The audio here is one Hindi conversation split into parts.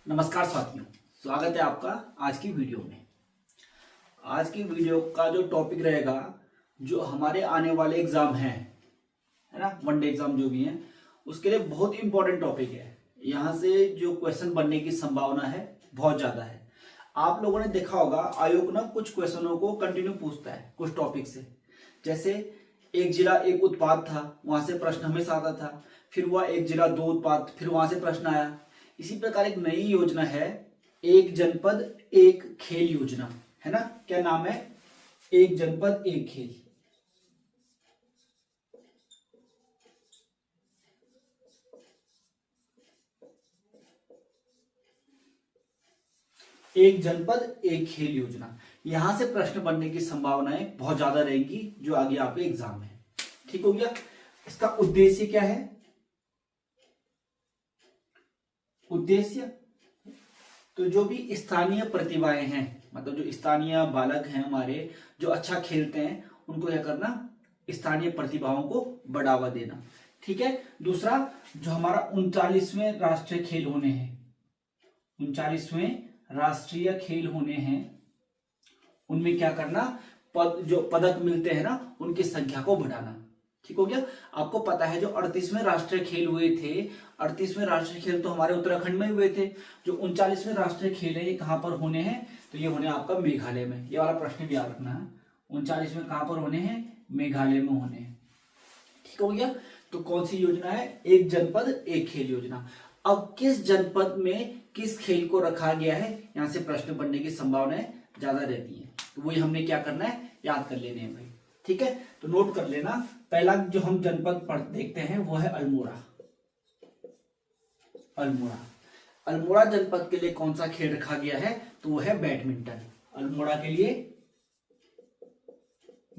नमस्कार साथियों, स्वागत है आपका आज की वीडियो में। आज की वीडियो का जो टॉपिक रहेगा, जो हमारे आने वाले एग्जाम हैं, है ना, वनडे एग्जाम जो भी हैं, उसके लिए बहुत इंपॉर्टेंट टॉपिक है। यहाँ से जो क्वेश्चन बनने की संभावना है बहुत ज्यादा है। आप लोगों ने देखा होगा, आयोग ना कुछ क्वेश्चनों को कंटिन्यू पूछता है कुछ टॉपिक से। जैसे एक जिला एक उत्पाद था, वहां से प्रश्न हमेशा आता था। फिर हुआ एक जिला दो उत्पाद, फिर वहां से प्रश्न आया। इसी प्रकार एक नई योजना है, एक जनपद एक खेल योजना, है ना। क्या नाम है? एक जनपद एक खेल। एक जनपद एक खेल योजना। यहां से प्रश्न बनने की संभावनाएं बहुत ज्यादा रहेंगी जो आगे आपके एग्जाम है। ठीक हो गया। इसका उद्देश्य क्या है? उद्देश्य तो जो भी स्थानीय प्रतिभाएं हैं, मतलब जो स्थानीय बालक हैं हमारे, जो अच्छा खेलते हैं, उनको क्या करना? स्थानीय प्रतिभाओं को बढ़ावा देना। ठीक है। दूसरा, जो हमारा 39वें राष्ट्रीय खेल होने हैं, 39वें राष्ट्रीय खेल होने हैं, उनमें क्या करना? जो पदक मिलते हैं ना, उनकी संख्या को बढ़ाना। ठीक हो गया। आपको पता है जो 38वें राष्ट्रीय खेल हुए थे, 38वें राष्ट्रीय खेल तो हमारे उत्तराखंड में हुए थे। जो 39वें राष्ट्रीय खेल है, ये कहां पर होने हैं? तो ये होने आपका मेघालय में। ये वाला प्रश्न भी याद रखना है। 39वें कहां पर होने हैं? मेघालय में होने हैं। ठीक हो गया। तो कौन सी योजना है? एक जनपद एक खेल योजना। अब किस जनपद में किस खेल को रखा गया है, यहां से प्रश्न बनने की संभावनाएं ज्यादा रहती है। तो वही हमने क्या करना है, याद कर लेने हैं भाई। ठीक है, तो नोट कर लेना। पहला जो हम जनपद देखते हैं वो है अल्मोड़ा। अल्मोड़ा अल्मोड़ा जनपद के लिए कौन सा खेल रखा गया है? तो वो है बैडमिंटन। अल्मोड़ा के लिए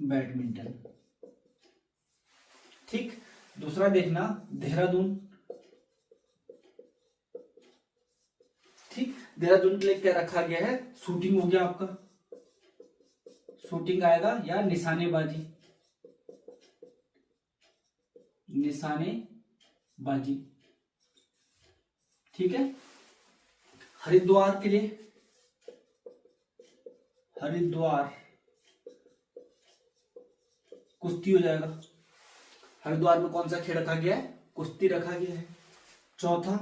बैडमिंटन। ठीक। दूसरा देखना, देहरादून। ठीक, देहरादून के लिए क्या रखा गया है? शूटिंग हो गया आपका, शूटिंग आएगा, या निशानेबाजी। निशानेबाजी। ठीक है। हरिद्वार के लिए, हरिद्वार कुश्ती हो जाएगा। हरिद्वार में कौन सा खेल रखा गया है? कुश्ती रखा गया है। चौथा,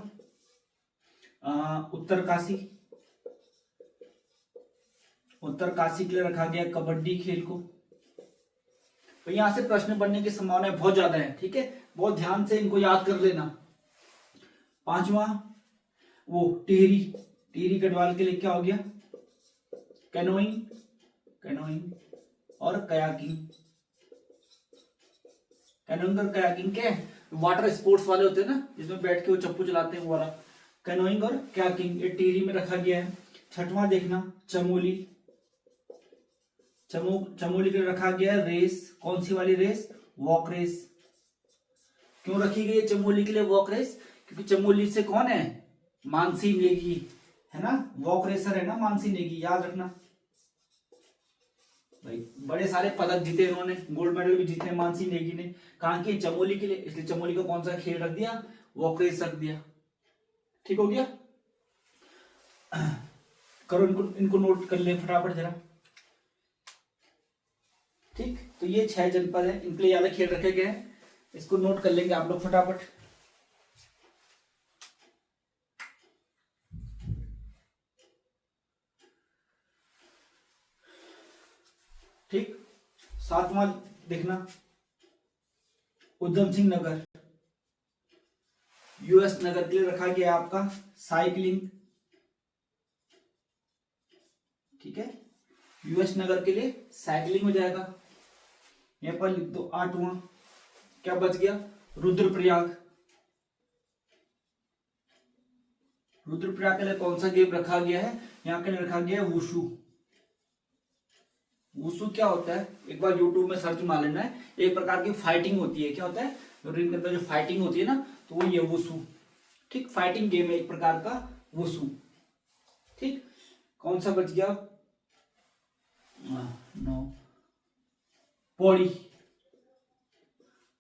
उत्तरकाशी। उत्तरकाशी के लिए रखा गया कबड्डी खेल को। तो यहां से प्रश्न बनने की संभावनाएं बहुत ज्यादा है। ठीक है, बहुत ध्यान से इनको याद कर लेना। पांचवा, वो टिहरी। टिहरी गढ़वाल के लिए क्या हो गया? कैनोइंग। कैनोइंग और कयाकिंग। कैनोइंग और कयाकिंग के वाटर स्पोर्ट्स वाले होते हैं ना, जिसमें बैठ के वो चप्पू चलाते हैं, वो वाला कैनोइंग और कयाकिंग, ये टिहरी में रखा गया है। छठवां देखना, चमोली। चमोली के लिए रखा गया है रेस। कौन सी वाली रेस? Walk race. क्यों रखी गई है चमोली के लिए वॉक रेस? क्योंकि चमोली से कौन है? मानसी नेगी, है ना। वॉक रेसर है ना मानसी नेगी, याद रखना भाई। बड़े सारे पदक जीते इन्होंने, गोल्ड मेडल भी जीते मानसी नेगी ने। कहा कि चमोली के लिए, इसलिए चमोली को कौन सा खेल रख दिया? वॉक रेस रख दिया। ठीक हो गया। करो, इनको नोट कर ले फटाफट जरा। ठीक, तो ये 6 जनपद है, इनके लिए ज्यादा खेल रखे गए हैं। इसको नोट कर लेंगे आप लोग फटाफट। ठीक। सातवां देखना, उधम सिंह नगर। यूएस नगर के लिए रखा गया आपका साइकिलिंग। ठीक है, यूएस नगर के लिए साइकिलिंग हो जाएगा। यहां पर लिख दो। आठवां क्या बच गया? रुद्रप्रयाग। रुद्रप्रयाग के लिए कौन सा गेम रखा गया है? यहाँ के लिए रखा गया है वुशु। वुशु क्या होता है? एक बार यूट्यूब में सर्च मार लेना है। एक प्रकार की फाइटिंग होती है। क्या होता है? रिंग के अंदर जो फाइटिंग होती है ना, तो वो ये वुशु। ठीक, फाइटिंग गेम है एक प्रकार का, वुशु। ठीक, कौन सा बच गया? नो, पौड़ी।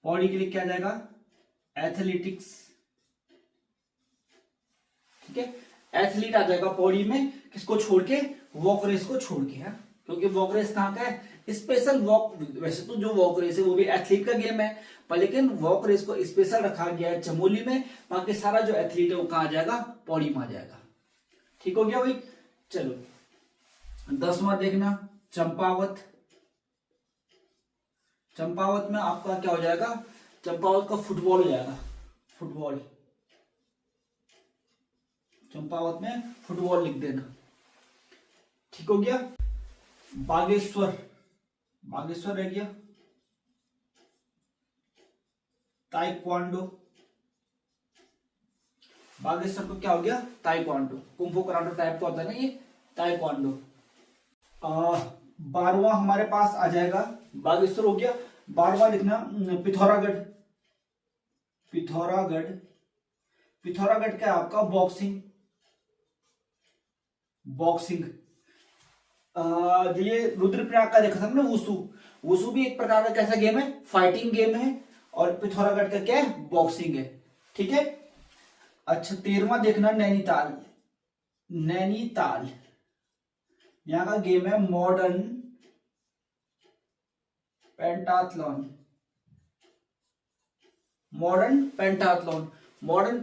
पौड़ी के लिए क्या जाएगा? एथलेटिक्स। ठीक है, एथलीट आ जाएगा पौड़ी में, किसको छोड़ के, वॉक रेस को छोड़ के है, क्योंकि वॉक रेस कहाँ का है, स्पेशल वॉक। वैसे तो जो वॉक रेस है वो भी एथलीट का गेम है, पर लेकिन वॉक रेस को स्पेशल रखा गया है चमोली में, बाकी सारा जो एथलीट है वो कहाँ आ जाएगा, पौड़ी में आ जाएगा। ठीक हो गया भाई। चलो 10वां देखना, चंपावत। चंपावत में आपका क्या हो जाएगा, चंपावत का फुटबॉल हो जाएगा, फुटबॉल। चंपावत में फुटबॉल लिख देना। ठीक हो गया। बागेश्वर, बागेश्वर रह गया, ताइक्वांडो। बागेश्वर को क्या हो गया, ताइक्वांडो। कुंफू कराटे टाइप का होता है ना ये, ताइक्वांडो। 12वां हमारे पास आ जाएगा, बागेश्वर हो गया। 12वां लिखना पिथौरागढ़। पिथौरागढ़, पिथौरागढ़ क्या है आपका, बॉक्सिंग। बॉक्सिंग ये रुद्रप्रयाग का देखा था हमने, वुसु। वुसु भी एक प्रकार का कैसा गेम है, फाइटिंग गेम है, और पिथौरागढ़ का क्या है, बॉक्सिंग है। ठीक है। अच्छा 13वां देखना, नैनीताल। नैनीताल यहां का गेम है modern pentathlon. Modern pentathlon, modern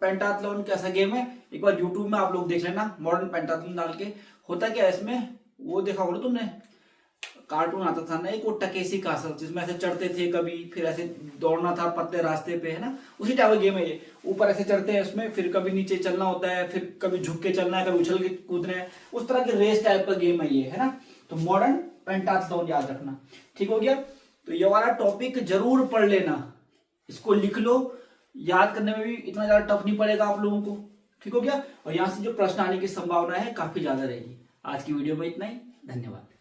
pentathlon कैसा गेम है, एक बार यूट्यूब में आप लोग देख लेना, मॉडर्न पेंटाथलॉन डाल के। होता क्या है इसमें, वो देखा होगा तुमने, कार्टून आता था ना एक, वो टकेसी कासल, जिसमें ऐसे चढ़ते थे कभी, फिर ऐसे दौड़ना था पतले रास्ते पे, है ना, उसी टाइप का गेम है ये। ऊपर ऐसे चढ़ते हैं उसमें, फिर कभी नीचे चलना होता है, फिर कभी झुक के चलना है, कभी उछल के कूदना है, उस तरह के रेस टाइप का गेम है ये, है ना। तो मॉडर्न पेंटाथलॉन याद रखना। ठीक हो गया। तो ये वाला टॉपिक जरूर पढ़ लेना, इसको लिख लो, याद करने में भी इतना ज्यादा टफ नहीं पड़ेगा आप लोगों को। ठीक हो गया। और यहाँ से जो प्रश्न आने की संभावना है काफी ज्यादा रहेगी। आज की वीडियो में इतना ही, धन्यवाद।